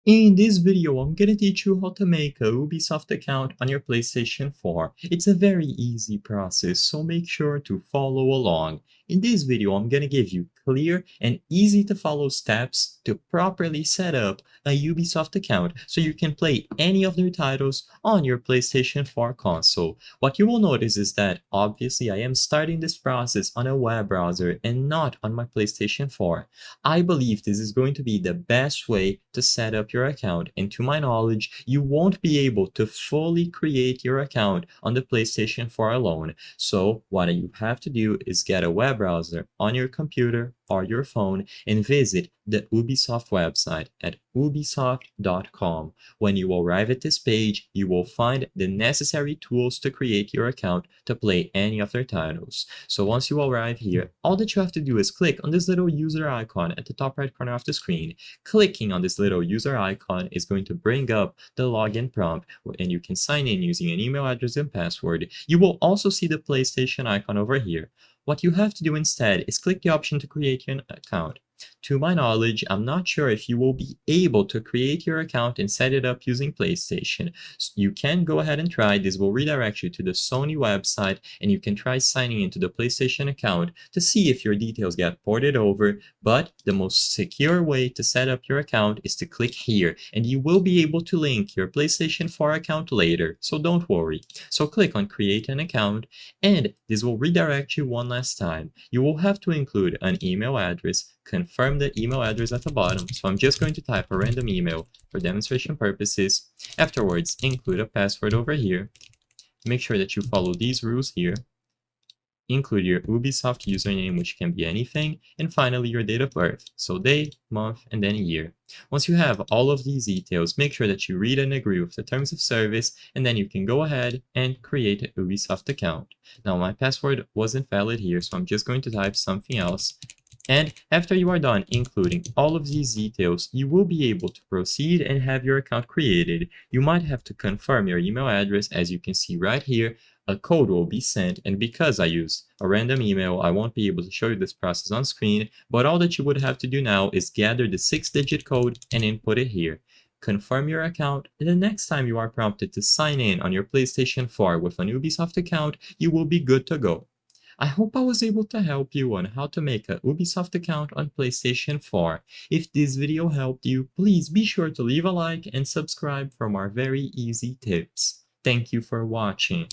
In this video, I'm gonna teach you how to make a Ubisoft account on your PlayStation 4. It's a very easy process, so make sure to follow along. In this video, I'm gonna give you clear and easy to follow steps to properly set up a Ubisoft account so you can play any of their titles on your PlayStation 4 console. What you will notice is that obviously I am starting this process on a web browser and not on my PlayStation 4. I believe this is going to be the best way to set up your account, and to my knowledge, you won't be able to fully create your account on the PlayStation 4 alone. So what you have to do is get a web browser on your computer or your phone and visit the Ubisoft website at ubisoft.com. When you arrive at this page, you will find the necessary tools to create your account to play any of their titles. So once you arrive here, all that you have to do is click on this little user icon at the top right corner of the screen. Clicking on this little user icon is going to bring up the login prompt, and you can sign in using an email address and password. You will also see the PlayStation icon over here. What you have to do instead is click the option to create an account. To my knowledge, I'm not sure if you will be able to create your account and set it up using PlayStation. So you can go ahead and try. This will redirect you to the Sony website, and you can try signing into the PlayStation account to see if your details get ported over. But the most secure way to set up your account is to click here, and you will be able to link your PlayStation 4 account later, so don't worry. So click on create an account, and this will redirect you one last time. You will have to include an email address. Confirm the email address at the bottom, so I'm just going to type a random email for demonstration purposes. Afterwards, include a password over here. Make sure that you follow these rules here. Include your Ubisoft username, which can be anything, and finally your date of birth, so day, month, and then year. Once you have all of these details, make sure that you read and agree with the terms of service, and then you can go ahead and create an Ubisoft account. Now my password wasn't valid here, so I'm just going to type something else. And after you are done including all of these details, you will be able to proceed and have your account created. You might have to confirm your email address. As you can see right here, a code will be sent, and because I use a random email, I won't be able to show you this process on screen, but all that you would have to do now is gather the 6-digit code and input it here. Confirm your account, and the next time you are prompted to sign in on your PlayStation 4 with an Ubisoft account, you will be good to go. I hope I was able to help you on how to make a Ubisoft account on PlayStation 4. If this video helped you, please be sure to leave a like and subscribe for more very easy tips. Thank you for watching.